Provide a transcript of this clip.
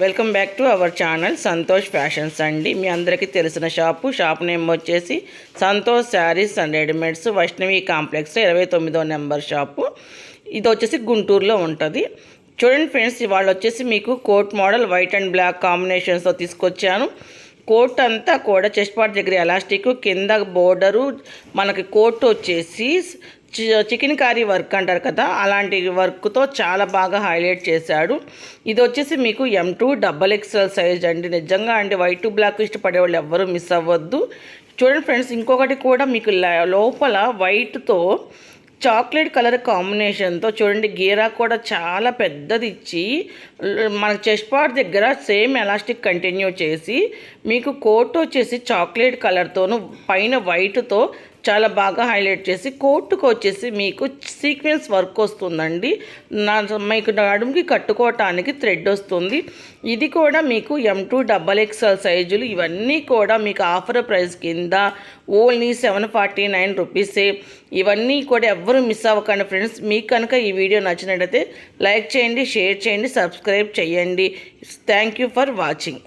Welcome back to our channel Santosh fashions అండి. మీ అందరికీ తెలిసిన షాప్ నేమ్ వచ్చేసి Santosh sarees and readymades, Vaishnavi complex 29వ నెంబర్ షాపు. ఇది వచ్చేసి గుంటూరులో ఉంటుంది. చూడండి ఫ్రెండ్స్, ఇవాళ వచ్చేసి మీకు coat model white and black కాంబినేషన్స్తో తీసుకొచ్చాను. కోట్ అంతా కూడా చెస్ట్ పార్ట్ దగ్గర ఎలాస్టిక్, కింద బోర్డరు, మనకి కోట్ వచ్చేసి చికెన్ కారీ వర్క్ అంటారు కదా, అలాంటి వర్క్తో చాలా బాగా హైలైట్ చేశాడు. ఇది వచ్చేసి మీకు M2 XXL సైజ్ అండి. నిజంగా అండి, వైట్ బ్లాక్ ఇష్టపడే వాళ్ళు ఎవ్వరూ మిస్ అవ్వద్దు. చూడండి ఫ్రెండ్స్, ఇంకొకటి కూడా మీకు లోపల వైట్తో చాక్లెట్ కలర్ కాంబినేషన్తో చూడండి, గీరా కూడా చాలా పెద్దది ఇచ్చి మన చెస్ట్ పార్ట్ దగ్గర సేమ్ ఎలాస్టిక్ కంటిన్యూ చేసి మీకు కోట్ వచ్చేసి చాక్లెట్ కలర్తోను పైన వైట్తో చాలా బాగా హైలైట్ చేసి కోట్కు వచ్చేసి మీకు సీక్వెన్స్ వర్క్ వస్తుందండి. మీకు నడుముకి కట్టుకోవటానికి థ్రెడ్ వస్తుంది. ఇది కూడా మీకు M2 XXL సైజులు. ఇవన్నీ కూడా మీకు ఆఫర్ ప్రైస్ కింద ఓన్లీ 749 రూపీసే. ఇవన్నీ కూడా ఎవ్వరూ మిస్ అవ్వకండి ఫ్రెండ్స్. మీకు కనుక ఈ వీడియో నచ్చినట్లయితే లైక్ చేయండి, షేర్ చేయండి, సబ్స్క్రైబ్ చేయండి. Thank you for watching.